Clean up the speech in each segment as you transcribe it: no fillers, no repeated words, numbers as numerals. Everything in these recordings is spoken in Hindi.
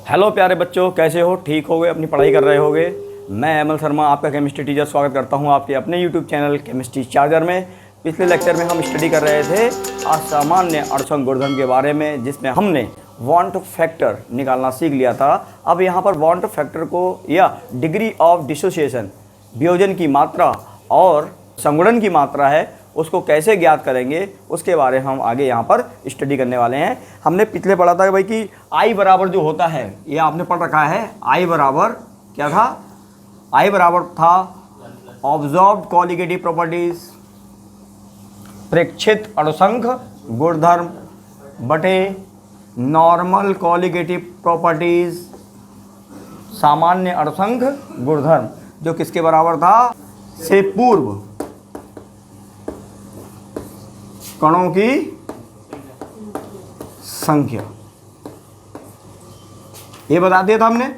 हेलो प्यारे बच्चों, कैसे हो? ठीक हो गए? अपनी पढ़ाई कर रहे होगे। मैं अमल शर्मा, आपका केमिस्ट्री टीचर, स्वागत करता हूं आपके अपने यूट्यूब चैनल केमिस्ट्री चार्जर में। पिछले लेक्चर में हम स्टडी कर रहे थे असामान्य अणुसंग गुणधर्म के बारे में, जिसमें हमने वांट फैक्टर निकालना सीख लिया था। अब यहाँ पर वांट फैक्टर को या डिग्री ऑफ डिसोसिएशन, वियोजन की मात्रा और संगुणन की मात्रा है, उसको कैसे ज्ञात करेंगे उसके बारे में हम आगे यहाँ पर स्टडी करने वाले हैं। हमने पिछले पढ़ा था भाई कि आई बराबर जो होता है, ये आपने पढ़ रखा है। आई बराबर क्या था? आई बराबर था ऑब्जर्व्ड कोलिगेटिव प्रॉपर्टीज, प्रेक्षित अणुसंघ गुणधर्म बटे नॉर्मल कोलिगेटिव प्रॉपर्टीज, सामान्य अणुसंघ गुणधर्म, जो किसके बराबर था? से पूर्व कणों की संख्या। ये बता दिया था हमने।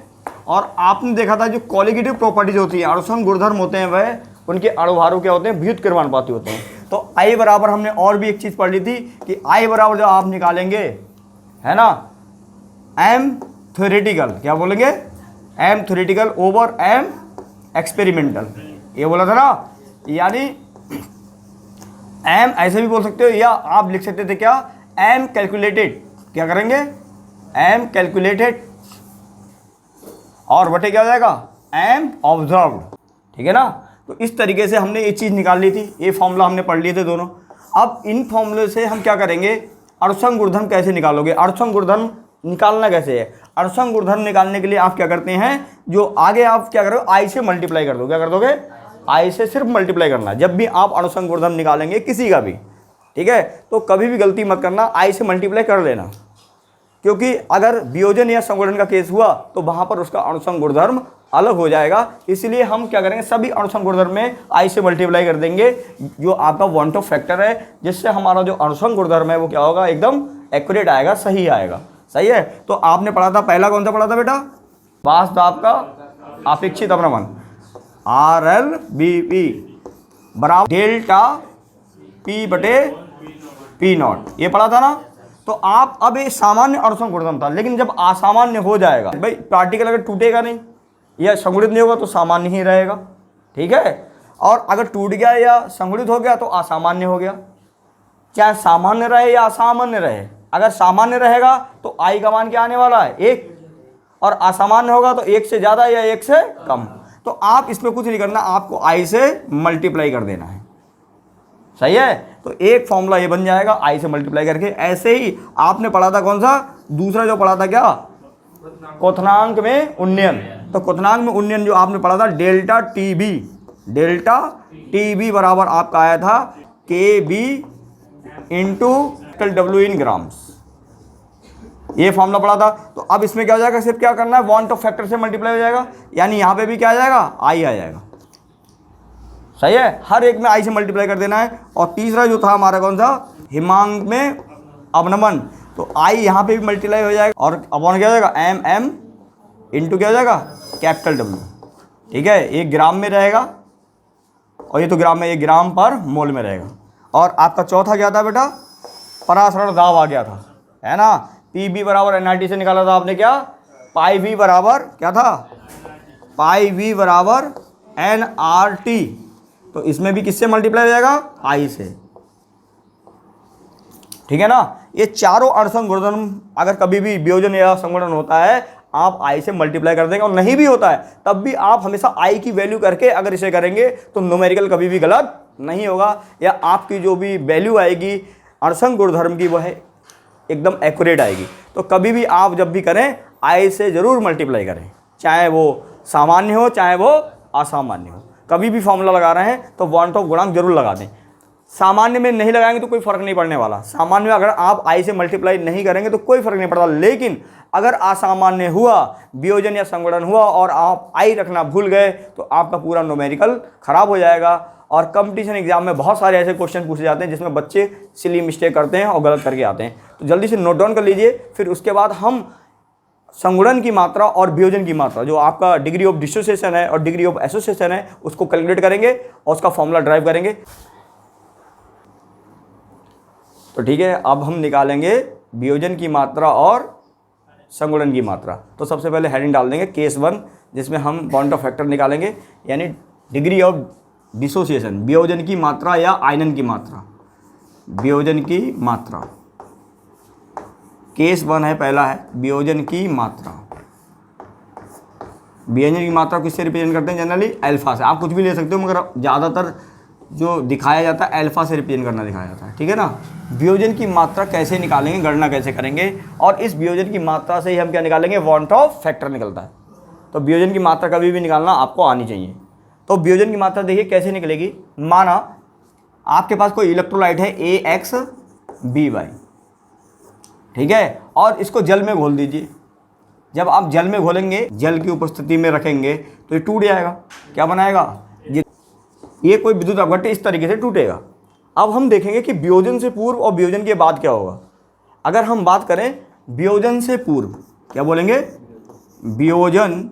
और आपने देखा था जो कोलिगेटिव प्रॉपर्टीज होती है, अणुसंघ गुणधर्म होते हैं, वह उनके अणुभारों क्या होते हैं? व्युत्क्रमानुपाती होते हैं। तो आई बराबर हमने और भी एक चीज पढ़ ली थी कि आई बराबर जो आप निकालेंगे, है ना, एम थ्योरेटिकल, क्या बोलेंगे? M theoretical over M experimental, ये बोला था ना। यानी एम ऐसे भी बोल सकते हो, या आप लिख सकते थे क्या? M calculated. क्या करेंगे? एम कैलकुलेटेड और बटे क्या हो जाएगा? M observed. ठीक है ना। तो इस तरीके से हमने ये चीज़ निकाल ली थी। ये फॉर्मूला हमने पढ़ लिए थे दोनों। अब इन फॉर्मूले से हम क्या करेंगे? अणुसंघ गुणधर्म कैसे निकालोगे? अणुसंघ गुणधर्म निकालना कैसे है? अणुसंघ गुणधर्म निकालने के लिए आप क्या करते हैं, जो आगे आप क्या करोगे? आई से मल्टीप्लाई कर दो। क्या कर दोगे? आई से सिर्फ मल्टीप्लाई करना। जब भी आप अणुसंघ गुणधर्म निकालेंगे किसी का भी, ठीक है, तो कभी भी गलती मत करना, आई से मल्टीप्लाई कर लेना। क्योंकि अगर वियोजन या संगुणन का केस हुआ तो वहां पर उसका अणुसंघ गुणधर्म अलग हो जाएगा। इसलिए हम क्या करेंगे? सभी अणुसंघ गुणधर्म में आई से मल्टीप्लाई कर देंगे, जो आपका वांट ऑफ फैक्टर है, जिससे हमारा जो अणुसंघ गुणधर्म है वो क्या होगा? एकदम एक्यूरेट आएगा, सही आएगा। सही है। तो आपने पढ़ा था, पहला कौन सा पढ़ा था बेटा? वाष्प दाब का अपेक्षित अपनमन, RLBP बराबर डेल्टा P बटे P0, ये पढ़ा था ना। तो आप अब ये सामान्य अणुसंघ गुणधर्म था, लेकिन जब असामान्य हो जाएगा भाई, पार्टिकल अगर टूटेगा नहीं या संगुणित नहीं होगा तो सामान्य ही रहेगा। ठीक है। और अगर टूट गया या संगुणित हो गया तो असामान्य हो गया। चाहे सामान्य रहे या असामान्य रहे, अगर सामान्य रहेगा तो आई का मान क्या आने वाला है? 1, और असामान्य होगा तो 1 से ज़्यादा या 1 से कम। तो आप इसमें कुछ नहीं करना, आपको आई से मल्टीप्लाई कर देना है। सही है। तो एक फॉर्मूला ये बन जाएगा आई से मल्टीप्लाई करके। ऐसे ही आपने पढ़ा था कौन सा? दूसरा जो पढ़ा था क्या? क्वथनांक में उन्नयन। तो क्वथनांक में उन्नयन जो आपने पढ़ा था, डेल्टा टीबी, डेल्टा टीबी बराबर आपका आया था KB into W in grams. ये फॉर्मूला पढ़ा था। तो अब इसमें क्या हो जाएगा? सिर्फ क्या करना है? वांट ऑफ फैक्टर से मल्टीप्लाई हो जाएगा। यानी यहाँ पे भी क्या आ जाएगा? आई आ जाएगा। सही है। हर एक में आई से मल्टीप्लाई कर देना है। और तीसरा जो था हमारा कौन सा? हिमांक में अवनमन। तो आई यहाँ पे भी मल्टीप्लाई हो जाएगा, और अपॉन क्या हो जाएगा? MM इंटू क्या हो जाएगा? Capital W। ठीक है। ये ग्राम में रहेगा, और ये तो ग्राम में, ये ग्राम पर मोल में रहेगा। और आपका चौथा क्या था बेटा? परासरण दाब आ गया था, है ना। PB बराबर nRT से निकाला था आपने क्या? पाई V बराबर क्या था? पाई V बराबर nRT। तो इसमें भी किससे मल्टीप्लाई हो जाएगा? आई से। ठीक है ना। ये चारों अणुसंघ गुणधर्म अगर कभी भी वियोजन या संगुणन होता है, आप आई से मल्टीप्लाई कर देंगे। और नहीं भी होता है तब भी आप हमेशा आई की वैल्यू करके अगर इसे करेंगे तो न्यूमेरिकल कभी भी गलत नहीं होगा, या आपकी जो भी वैल्यू आएगी अणुसंघ गुणधर्म की, वह एकदम एक्यूरेट आएगी। तो कभी भी आप जब भी करें आई से जरूर मल्टीप्लाई करें, चाहे वो सामान्य हो चाहे वो असामान्य हो। कभी भी फॉर्मूला लगा रहे हैं तो वांट ऑफ गुणांक जरूर लगा दें। सामान्य में नहीं लगाएंगे तो कोई फर्क नहीं पड़ने वाला। सामान्य में अगर आप आई से मल्टीप्लाई नहीं करेंगे तो कोई फर्क नहीं पड़ता। लेकिन अगर असामान्य हुआ, वियोजन या संगुणन हुआ, और आप आई रखना भूल गए, तो आपका पूरा न्यूमेरिकल खराब हो जाएगा। और कंपटीशन एग्जाम में बहुत सारे ऐसे क्वेश्चन पूछे जाते हैं जिसमें बच्चे सिली मिस्टेक करते हैं और गलत करके आते हैं। तो जल्दी से नोट डाउन कर लीजिए। फिर उसके बाद हम संगुणन की मात्रा और वियोजन की मात्रा, जो आपका डिग्री ऑफ डिसोसिएशन है और डिग्री ऑफ एसोसिएशन है, उसको कैलकुलेट करेंगे और उसका फॉर्मूला ड्राइव करेंगे। तो ठीक है, अब हम निकालेंगे वियोजन की मात्रा और संगुणन की मात्रा। तो सबसे पहले हेडिंग डाल देंगे केस 1, जिसमें हम पॉइंट ऑफ फैक्टर निकालेंगे, यानी डिग्री ऑफ डिसोसिएशन, वियोजन की मात्रा या आयनन की मात्रा, वियोजन की मात्रा। केस 1 है, पहला है वियोजन की मात्रा। वियोजन की मात्रा किससे रिप्रेजेंट करते हैं? जनरली अल्फा से। आप कुछ भी ले सकते हो, मगर ज़्यादातर जो दिखाया जाता है अल्फा से रिप्रेजेंट करना दिखाया जाता है, ठीक है ना। वियोजन की मात्रा कैसे निकालेंगे, गणना कैसे करेंगे, और इस वियोजन की मात्रा से ही हम क्या निकालेंगे? पॉइंट ऑफ फैक्टर निकलता है। तो वियोजन की मात्रा कभी भी निकालना आपको आनी चाहिए। तो वियोजन की मात्रा देखिए कैसे निकलेगी। माना आपके पास कोई इलेक्ट्रोलाइट है AXBY, ठीक है, और इसको जल में घोल दीजिए। जब आप जल में घोलेंगे, जल की उपस्थिति में रखेंगे, तो ये टूट जाएगा। क्या बनाएगा? ये कोई विद्युत अपघट्य इस तरीके से टूटेगा। अब हम देखेंगे कि वियोजन से पूर्व और वियोजन के बाद क्या होगा। अगर हम बात करें वियोजन से पूर्व, क्या बोलेंगे? वियोजन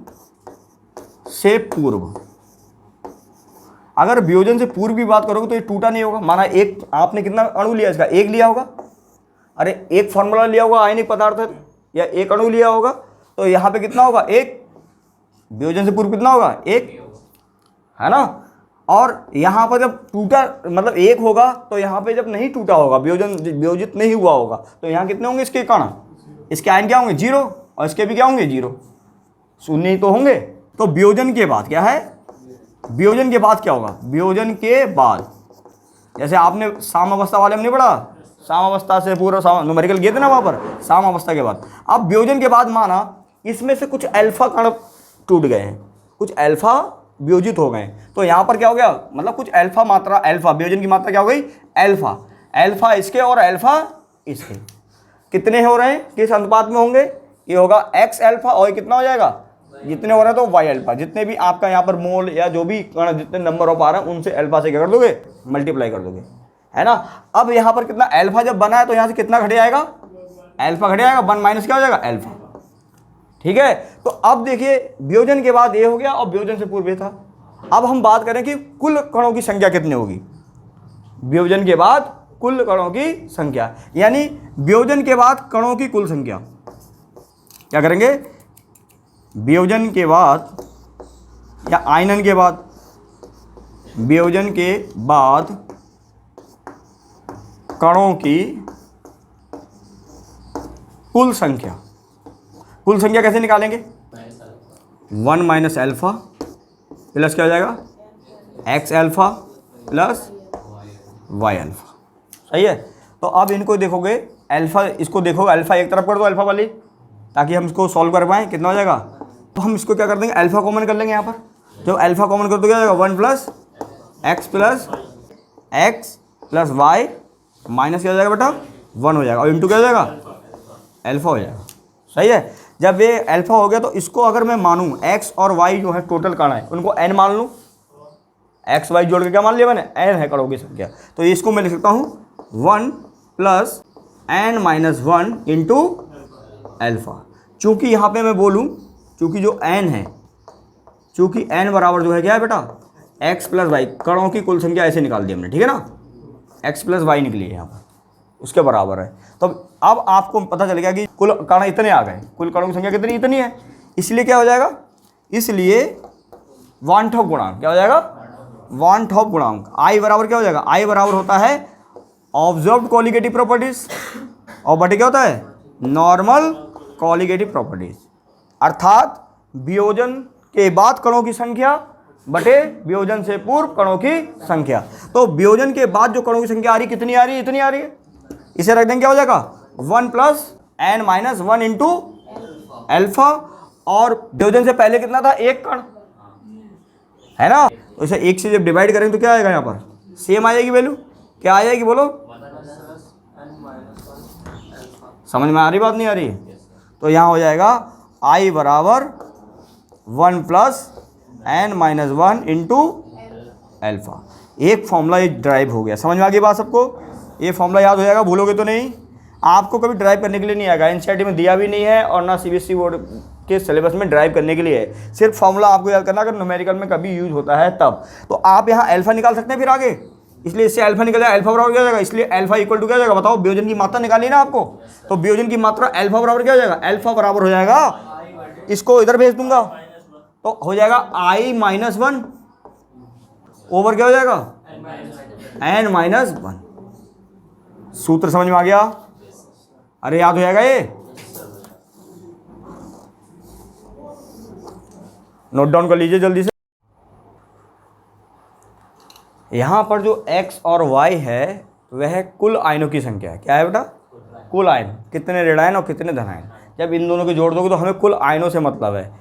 से पूर्व। अगर वियोजन से पूर्व की बात करोगे तो ये टूटा नहीं होगा। माना एक, आपने कितना अणु लिया इसका? एक लिया होगा। अरे एक फॉर्मूला लिया होगा आयनिक पदार्थ है, या एक अणु लिया होगा, तो यहाँ पे कितना होगा? एक। वियोजन से पूर्व कितना होगा? एक, है ना। और यहाँ पर जब टूटा, मतलब एक होगा, तो यहाँ पे जब नहीं टूटा होगा, वियोजित नहीं हुआ होगा, तो यहाँ कितने होंगे इसके कण? इसके आयन क्या होंगे? 0, और इसके भी क्या होंगे? 0, शून्य ही तो होंगे। तो वियोजन के बाद क्या है? वियोजन के बाद क्या होगा? वियोजन के बाद, जैसे आपने साम्यावस्था वाले में नहीं पढ़ा, साम्यावस्था से पूरा न्यूमेरिकल गए थे ना वहाँ पर, साम्यावस्था के बाद। अब वियोजन के बाद माना इसमें से कुछ अल्फा कण टूट गए हैं, कुछ अल्फा वियोजित हो गए, तो यहाँ पर क्या हो गया? मतलब कुछ अल्फा मात्रा, अल्फा वियोजन की मात्रा क्या हो गई? अल्फा। अल्फा इसके और अल्फा इसके कितने हो रहे हैं? किस अनुपात में होंगे? ये होगा X अल्फा, और ये कितना हो जाएगा? जितने हो रहे हैं तो Y अल्फा। जितने भी आपका यहाँ पर मोल या जो भी कण जितने नंबर ऑफ आ रहे हैं, उनसे अल्फा से क्या कर दोगे? मल्टीप्लाई कर दोगे, है ना। अब यहाँ पर कितना अल्फा जब बना है, तो यहाँ से कितना घट जाएगा? अल्फा घट जाएगा, 1 माइनस क्या हो जाएगा? अल्फा, ठीक है। तो अब देखिए वियोजन के बाद ये हो गया और वियोजन से पूर्व ये था। अब हम बात करें कि कुल कणों की संख्या कितनी होगी वियोजन के बाद? कुल कणों की संख्या, यानी वियोजन के बाद कणों की कुल संख्या। क्या करेंगे? वियोजन के बाद या आयनन के बाद, वियोजन के बाद कणों की कुल संख्या। कुल संख्या कैसे निकालेंगे? 1 माइनस अल्फा प्लस क्या हो जाएगा? X alpha plus Y alpha, सही है। तो अब इनको देखोगे, अल्फा, इसको देखोगे, अल्फा एक तरफ कर दो, अल्फा वाली, ताकि हम इसको सॉल्व कर पाएँ। कितना हो जाएगा? तो हम इसको क्या कर देंगे? अल्फा कॉमन कर लेंगे यहाँ पर। जब अल्फा कॉमन कर दो क्या हो जाएगा? 1 plus X plus Y minus क्या हो जाएगा बेटा? 1 हो जाएगा, और इंटू क्या हो जाएगा? अल्फा हो जाएगा, सही है। जब ये अल्फा हो गया, तो इसको अगर मैं मानूं X और Y जो है टोटल कण है, उनको n मान लूँ। X Y जोड़ के क्या मान लिया मैंने? n है कणों की संख्या। तो इसको मैं लिख सकता हूँ 1 plus n minus 1 into alpha. चूँकि यहाँ पे मैं बोलूँ, चूँकि जो n है, चूँकि n बराबर जो है क्या है बेटा? X प्लस वाई, कणों की कुल संख्या ऐसे निकाल दी हमने, ठीक है ना। X प्लस वाई निकली है यहाँ पर, उसके बराबर है। तो अब आपको पता चल गया कि कुल कण इतने आ गए, कुल कणों की संख्या कितनी? इतनी है। इसलिए क्या हो जाएगा? इसलिए वान टॉप गुणांक क्या हो जाएगा? वान टॉप गुणांक I बराबर क्या हो जाएगा? I बराबर होता है ऑब्जर्व्ड कॉलिगेटिव प्रॉपर्टीज, और बटे क्या होता है? Normal colligative properties. अर्थात वियोजन के बाद कणों की संख्या बटे वियोजन से पूर्व कणों की संख्या। तो वियोजन के बाद जो कणों की संख्या आ रही, कितनी आ रही है? इतनी आ रही है। इसे रख देंगे, क्या हो जाएगा? 1 plus n minus 1 into alpha. और वियोजन से पहले कितना था? एक कण, है ना। तो इसे एक से जब डिवाइड करेंगे तो क्या आएगा? यहाँ पर सेम आ जाएगी वैल्यू। क्या आ जाएगी बोलो? समझ में आ रही बात? नहीं आ रही? तो यहाँ हो जाएगा I बराबर 1 plus n minus 1 into alpha. एक फॉर्मूला ये ड्राइव हो गया। समझ में आ गई बात सबको? ये फॉर्मूला याद हो जाएगा, भूलोगे तो नहीं। आपको कभी ड्राइव करने के लिए नहीं आएगा, एनसीईआरटी में दिया भी नहीं है, और ना सीबीएसई बोर्ड के सिलेबस में ड्राइव करने के लिए है। सिर्फ फॉर्मूला आपको याद करना, अगर न्यूमेरिकल में कभी यूज होता है तब। तो आप यहाँ अल्फा निकाल सकते हैं, फिर आगे इसलिए इससे अल्फा निकल जाएगा, अल्फा बराबर क्या हो जाएगा, इसलिए अल्फा इक्वल टू क्या हो जाएगा, बताओ वियोजन की मात्रा निकाली ना आपको, तो वियोजन की मात्रा अल्फा बराबर क्या हो जाएगा, अल्फा बराबर हो जाएगा, इसको इधर भेज दूंगा तो हो जाएगा I-1 ओवर क्या हो जाएगा n-1। सूत्र समझ में आ गया? अरे याद हो जाएगा ये, नोट डाउन कर लीजिए जल्दी से। यहां पर जो x और y है वह कुल आयनों की संख्या है। क्या है बेटा? कुल आयन, कितने ऋण आयन और कितने धन आयन। जब इन दोनों को जोड़ दोगे तो हमें कुल आयनों से मतलब है,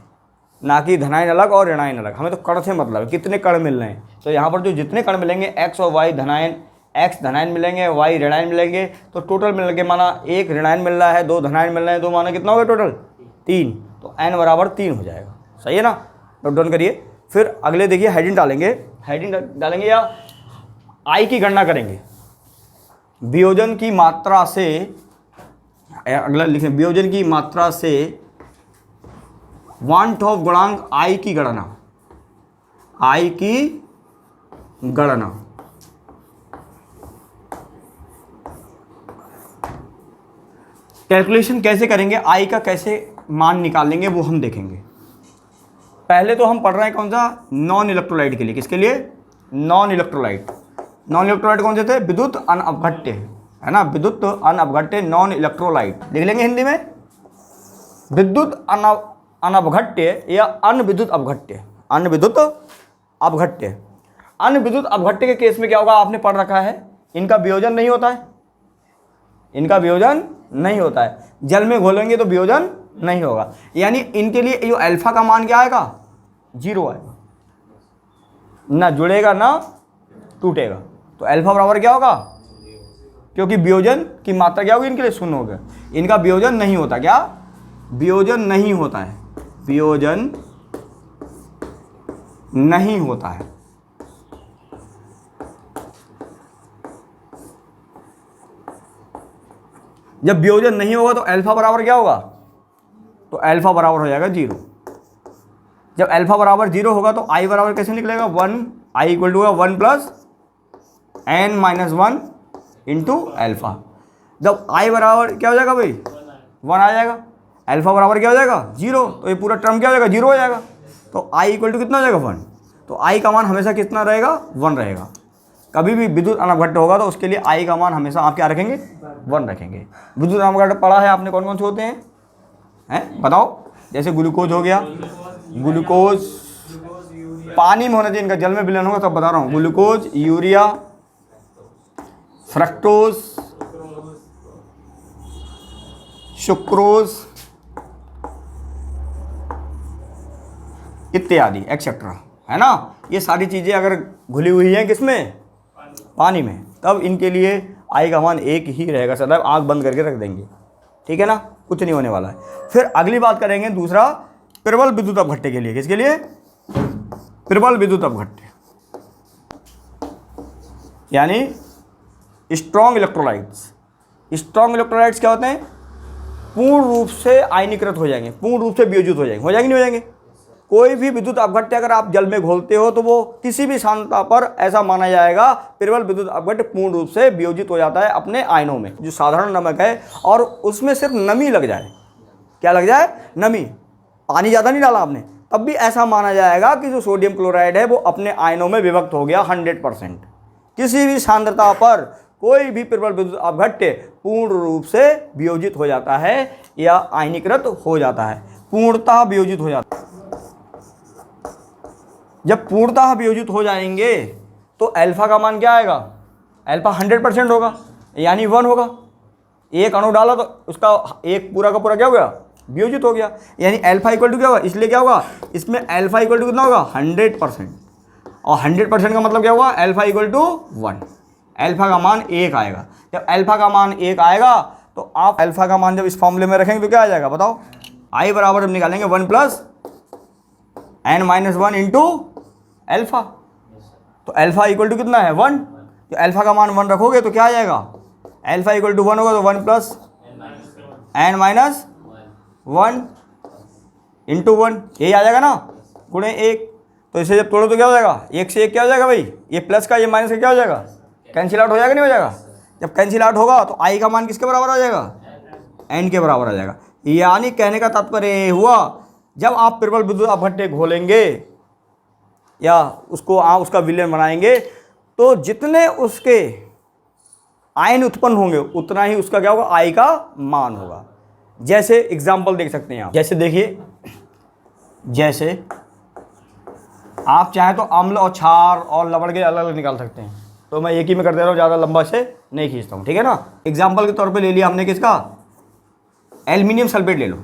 ना कि धनायन अलग और ऋणायन अलग, हमें तो कण से मतलब है, कितने कण मिल रहे हैं। तो यहाँ पर जो जितने कण मिलेंगे x और y धनायन, x धनायन मिलेंगे, y ऋणायन मिलेंगे, तो टोटल मिल के माना एक ऋणायन मिल रहा है, दो धनायन मिल रहे हैं, तो माना कितना होगा टोटल 3, तो n बराबर 3 हो जाएगा। सही है ना? नोट डाउन करिए। फिर अगले देखिए हेडिंग डालेंगे या I की गणना करेंगे वियोजन की मात्रा से। अगला लिखें, वियोजन की मात्रा से वांट ऑफ गुणांक I की गणना, I की गणना। कैलकुलेशन कैसे करेंगे, I का कैसे मान निकालेंगे वो हम देखेंगे। पहले तो हम पढ़ रहे हैं कौन सा, नॉन इलेक्ट्रोलाइट के लिए। किसके लिए? Non electrolyte. नॉन इलेक्ट्रोलाइट कौन से थे? विद्युत अनअपघट्य, है ना, विद्युत अनअपघट्य नॉन इलेक्ट्रोलाइट लिख लेंगे हिंदी में, विद्युत अनअपघट्य या अनविद्युत अपघट्य। अनविद्युत अपघट्य, अनविद्युत अपघट्य के केस में क्या होगा, आपने पढ़ रखा है, इनका वियोजन नहीं होता है, इनका वियोजन नहीं होता है, जल में घोलेंगे तो वियोजन नहीं होगा, यानी इनके लिए जो अल्फा का मान क्या आएगा, 0 आएगा, ना जुड़ेगा ना टूटेगा। तो अल्फा बराबर क्या होगा, क्योंकि वियोजन की मात्रा क्या होगी इनके लिए, 0 होगा। इनका वियोजन नहीं होता, क्या वियोजन नहीं होता है, वियोजन नहीं होता है। जब वियोजन नहीं होगा तो अल्फा बराबर क्या होगा, तो अल्फा बराबर हो जाएगा 0। जब अल्फा बराबर 0 होगा तो I बराबर कैसे निकलेगा, 1, I equal to 1 plus n-1 into alpha. जब I बराबर क्या हो जाएगा भाई, 1 आ जाएगा, अल्फा बराबर क्या हो जाएगा 0, तो ये पूरा टर्म क्या हो जाएगा, 0 हो जाएगा। तो I इक्वल टू कितना हो जाएगा 1, तो I का मान हमेशा कितना रहेगा, 1 रहेगा। कभी भी विद्युत अनअपघट्य होगा तो उसके लिए I का मान हमेशा आप क्या रखेंगे, 1 रखेंगे। विद्युत अनअपघट्य पढ़ा है आपने, कौन कौन से होते हैं बताओ, जैसे ग्लूकोज हो गया, ग्लूकोज पानी में होना चाहिए, इनका जल में विलयन होगा, तब बता रहा हूँ, ग्लूकोज, यूरिया, फ्रक्टोज, सुक्रोज इत्यादि एक्सेट्रा, है ना। ये सारी चीज़ें अगर घुली हुई हैं किसमें, पानी में, तब इनके लिए I का मान 1 ही रहेगा, सदैव आँख बंद करके रख देंगे, ठीक है ना, कुछ नहीं होने वाला है। फिर अगली बात करेंगे दूसरा, प्रबल विद्युत अपघट्य के लिए। किसके लिए, प्रबल विद्युत अपघट्य, यानी स्ट्रॉन्ग इलेक्ट्रोलाइट्स। स्ट्रॉन्ग इलेक्ट्रोलाइट्स क्या होते हैं, पूर्ण रूप से आयनीकृत हो जाएंगे, पूर्ण रूप से वियोजित हो जाएंगे, नहीं हो जाएंगे। कोई भी विद्युत अपघट्य अगर आप जल में घोलते हो तो वो किसी भी सांद्रता पर ऐसा माना जाएगा प्रबल विद्युत अपघट्य पूर्ण रूप से वियोजित हो जाता है अपने आयनों में, जो साधारण नमक है, और उसमें सिर्फ नमी लग जाए, क्या लग जाए, नमी, पानी ज़्यादा नहीं डाला आपने, तब भी ऐसा माना जाएगा कि जो सोडियम क्लोराइड है वो अपने आयनों में विभक्त हो गया 100%। किसी भी सांद्रता पर कोई भी प्रबल विद्युत अपघट्य पूर्ण रूप से वियोजित हो जाता है या आयनीकृत हो जाता है, पूर्णतः वियोजित हो जाता है। जब पूर्णतः वियोजित हो जाएंगे तो अल्फा का मान क्या आएगा, अल्फा 100% होगा, यानी 1 होगा। एक अणु डाला तो उसका एक पूरा का पूरा क्या हो गया, वियोजित हो गया, यानी अल्फा इक्वल टू क्या होगा, इसलिए क्या होगा, इसमें अल्फा इक्वल टू कितना होगा, 100%, और 100% का मतलब क्या होगा, अल्फा इक्वल टू 1, अल्फा का मान 1 आएगा। जब अल्फा का मान 1 आएगा तो आप अल्फा का मान जब इस फॉर्मूले में रखेंगे तो क्या आ जाएगा, बताओ, I बराबर हम निकालेंगे 1 प्लस n-1 इंटू अल्फा। तो अल्फा इक्वल टू कितना है, 1, तो अल्फा का मान 1 रखोगे तो क्या आ जाएगा, अल्फा इक्वल टू 1 होगा, तो 1 प्लस n-1 इंटू 1, यही आ जाएगा ना, गुणे 1। तो इसे जब तोड़ो तो क्या हो जाएगा, 1 से 1 क्या हो जाएगा भाई, ये प्लस का ये माइनस का क्या हो जाएगा, कैंसिल आउट हो जाएगा नहीं हो जाएगा? जब कैंसिल आउट होगा तो आई का मान किसके बराबर आ जाएगा? एन के बराबर आ जाएगा। यानी कहने का तात्पर्य ये हुआ, जब आप प्रबल विद्युत अपघट्य घोलेंगे या उसको आप उसका विलयन बनाएंगे तो जितने उसके आयन उत्पन्न होंगे उतना ही उसका क्या होगा? आई का मान होगा। जैसे एग्जाम्पल देख सकते हैं आप, जैसे देखिए, जैसे आप चाहे तो अम्ल और क्षार और लवण के अलग अलग निकाल सकते हैं, तो मैं एक ही में कर दे रहा हूँ, ज़्यादा लंबा से नहीं खींचता हूँ, ठीक है ना। एग्जाम्पल के तौर पे ले लिया हमने किसका? एल्युमिनियम सल्फेट ले लो,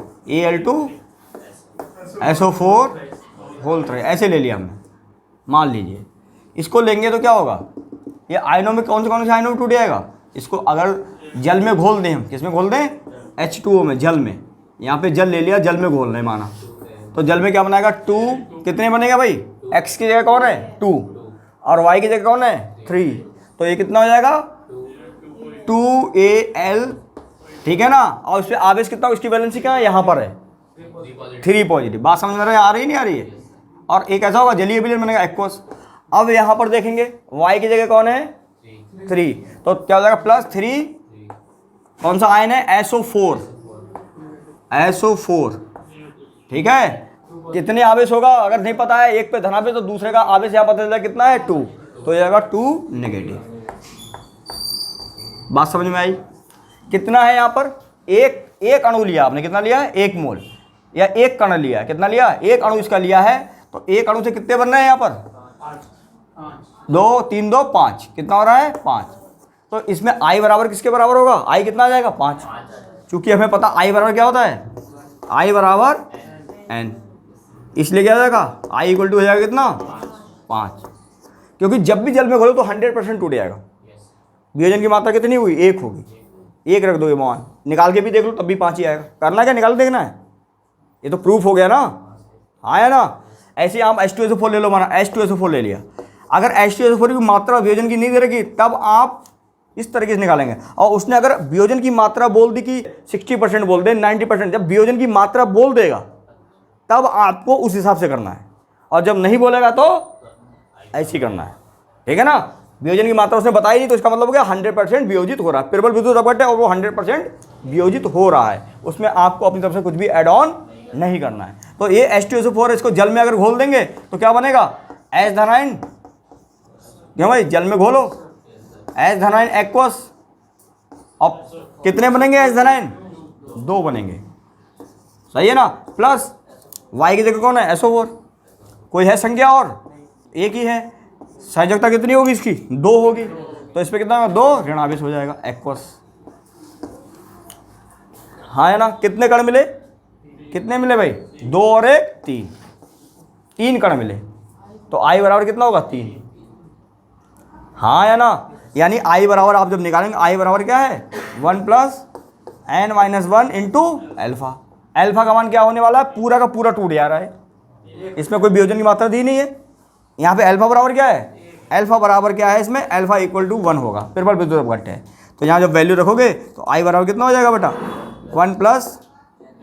Al2SO4 ऐसे ले लिया हमने, मान लीजिए। इसको लेंगे तो क्या होगा? ये आयनों में कौन से आयनों में टूट जाएगा? इसको अगर जल में घोल दें, हम किस में घोल दें? H2O में, जल में। यहाँ पे जल ले लिया, जल में घोल रहे माना, तो जल में क्या बनाएगा? 2 कितने बनेगा भाई? x की जगह कौन है? 2 और y की जगह कौन है? 3, तो ये कितना हो जाएगा? 2Al, ठीक है ना। और इसमें आवेश कितना, इसकी वैलेंसी क्या है? यहाँ पर है 3 पॉजिटिव। बात समझ में आ रही नहीं आ रही है? और एक ऐसा होगा जलीय विलयन बनेगा एक्वस। अब यहाँ पर देखेंगे y की जगह कौन है? 3, तो क्या हो जाएगा? +3, कौन सा आयन है? SO4, ठीक है। कितने आवेश होगा अगर नहीं पता है? एक पे धनावेश तो दूसरे का आवेश यहाँ पता चलता है कितना है? 2, तो ये जाएगा 2 नेगेटिव। बात समझ में आई? कितना है यहाँ पर? एक अणु लिया आपने, कितना लिया है? 1 मोल, या एक कण लिया, कितना लिया? एक अणु इसका लिया है, तो एक अणु से कितने बन रहे हैं यहाँ पर? 2 3 2 5, कितना हो रहा है? 5। तो इसमें आई बराबर किसके बराबर होगा? आई कितना आ जाएगा? 5। चूंकि हमें पता आई बराबर क्या होता है? आई बराबर एन, इसलिए क्या हो जाएगा? आई इक्वल टू हो जाएगा कितना? 5। क्योंकि जब भी जल में घोलो तो 100% टूट जाएगा। वियोजन की मात्रा कितनी हुई? 1 होगी, 1 रख दो, ये मान निकाल के भी देख लो तब भी 5 ही आएगा। करना क्या? निकाल देखना है, ये तो प्रूफ हो गया ना। हाँ है ना। ऐसे ही आप H2SO4 ले लो, माना H2SO4 ले लिया, अगर H2SO4 की मात्रा वियोजन की नहीं दे रखी तब आप इस तरीके से निकालेंगे। और उसने अगर वियोजन की मात्रा बोल दी कि 60% बोल दे, 90%, जब वियोजन की मात्रा बोल देगा तब आपको उस हिसाब से करना है, और जब नहीं बोलेगा तो ऐसे ही करना है, ठीक है ना। वियोजन की मात्रा उसने बताई नहीं तो इसका मतलब हो गया 100% वियोजित हो रहा है। प्रबल विद्युत अपघट्य और वो 100% वियोजित हो रहा है, उसमें आपको अपनी तरफ से कुछ भी एड ऑन नहीं करना है। तो ये H2SO4 इसको जल में अगर घोल देंगे तो क्या बनेगा? H धनायन, क्यों भाई? जल में घोलो, H धनायन एक्वस, और कितने बनेंगे H धनायन? 2 बनेंगे, सही है ना। प्लस y की जगह कौन है? SO4, कोई है संख्या और? एक ही है। सहजकता कितनी होगी इसकी? 2 होगी, तो इस पर कितना होगा? 2 ऋणावेश हो जाएगा एक्वस। हाँ है ना। कितने कण मिले? कितने मिले भाई? 2 और 1 3, 3 कण मिले, तो आई बराबर कितना होगा? 3। हाँ है ना। यानी आई बराबर आप जब निकालेंगे, आई बराबर क्या है? 1 + n-1 इंटू एल्फा। एल्फा का मान क्या होने वाला है? पूरा का पूरा टूट जा रहा है, इसमें कोई वियोजन की मात्रा दी नहीं है। यहाँ पे एल्फा बराबर क्या है? एल्फा बराबर क्या है इसमें? एल्फा इक्वल टू 1 होगा, प्रबल विद्युत अपघट्य है। तो यहाँ जब वैल्यू रखोगे तो आई बराबर कितना हो जाएगा बेटा? 1 +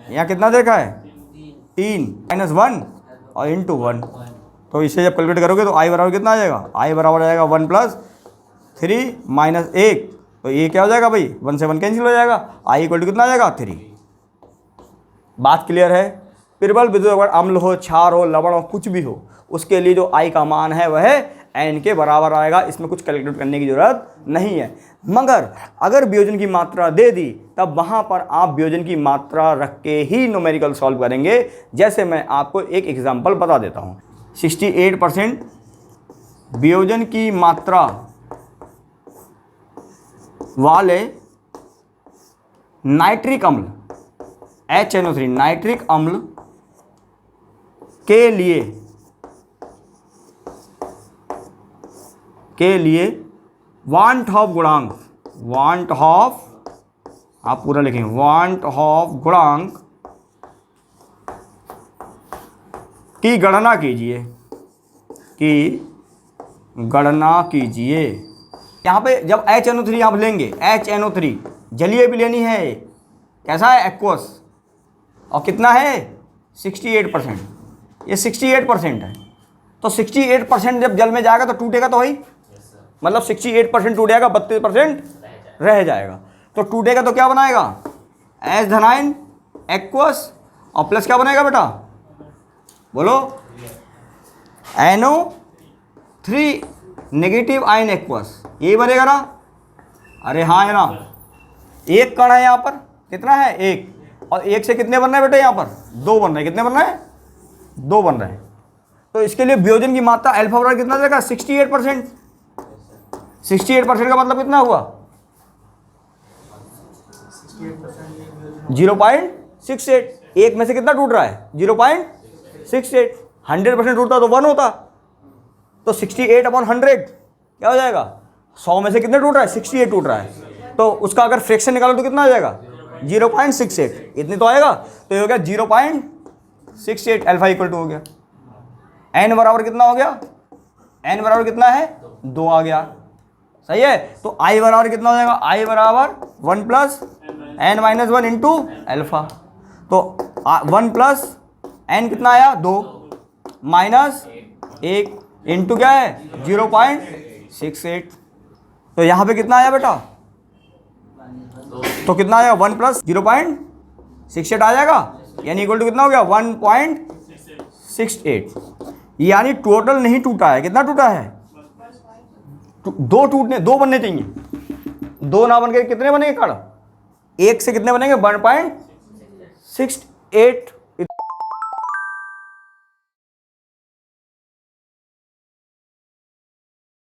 यहाँ कितना देखा है? 3 -1 और इंटू 1, तो इसे जब कैलकुलेट करोगे तो आई बराबर कितना आ जाएगा? आई बराबर आ जाएगा 1 + 3 - 1, तो ये क्या हो जाएगा भाई? 1 से 1 कैंसिल हो जाएगा, आई इक्वल टू कितना आ जाएगा? 3। बात क्लियर है? प्रबल विद्युत अपघट्य अम्ल हो, क्षार हो, लवण हो, कुछ भी हो, उसके लिए जो आई का मान है वह एन के बराबर आएगा। इसमें कुछ कैलकुलेट करने की जरूरत नहीं है। मगर अगर वियोजन की मात्रा दे दी तब वहाँ पर आप वियोजन की मात्रा रख के ही न्यूमेरिकल सॉल्व करेंगे। जैसे मैं आपको एक एग्जांपल बता देता हूँ। 68% वियोजन की मात्रा वाले नाइट्रिक अम्ल HNO3 नाइट्रिक अम्ल के लिए वांट ऑफ गुणांक, वांट ऑफ, आप पूरा लिखेंगे, वांट ऑफ गुणांक की गणना कीजिए, यहाँ पे जब HNO3 आप लेंगे, HNO3 जलीय भी लेनी है, कैसा है? एक्वस, और कितना है? 68%, ये 68% है। तो 68% जब जल में जाएगा तो टूटेगा तो भाई मतलब 68% टूट जाएगा, 32% रह जाएगा। तो टूटेगा तो क्या बनाएगा, एच धनायन एक्वस, और प्लस क्या बनाएगा बेटा, बोलो, NO3 नेगेटिव आयन एक्वस, यही बनेगा ना। अरे हाँ है ना, एक कण है यहाँ पर, कितना है, एक, और एक से कितने बन रहे हैं बेटे, यहाँ पर 2 बन रहे हैं, कितने बन रहे हैं, 2 बन रहे हैं। तो इसके लिए वियोजन की मात्रा अल्फा बराबर कितना देगा, 68%। 68% का मतलब कितना हुआ, 0.68। एक में से कितना टूट रहा है, 0.68। 100% टूटता तो 1 होता, तो 68/100 क्या हो जाएगा, 100 में से कितने टूट रहा है, 68 टूट रहा है। तो उसका अगर फ्रैक्शन निकालो तो कितना आ जाएगा, 0.68, इतनी तो आएगा। तो ये हो गया 0.68, अल्फा इक्वल टू हो गया। एन बराबर कितना हो गया, एन बराबर कितना है, 2 आ गया, सही है। तो आई बराबर कितना हो जाएगा, आई बराबर 1 plus N minus 1 into alpha. तो 1 प्लस एन कितना आया, 2 माइनस 1 इंटू क्या है 0.68। तो यहाँ पे कितना आया बेटा, तो कितना आएगा 1 प्लस 0.68 आ जाएगा, यानी इक्वल टू कितना हो गया 1.68। यानी टोटल नहीं टूटा है, कितना टूटा है, 2 बनने चाहिए, 2 ना बन के कितने बनेंगे कण, एक से कितने बनेंगे 1.68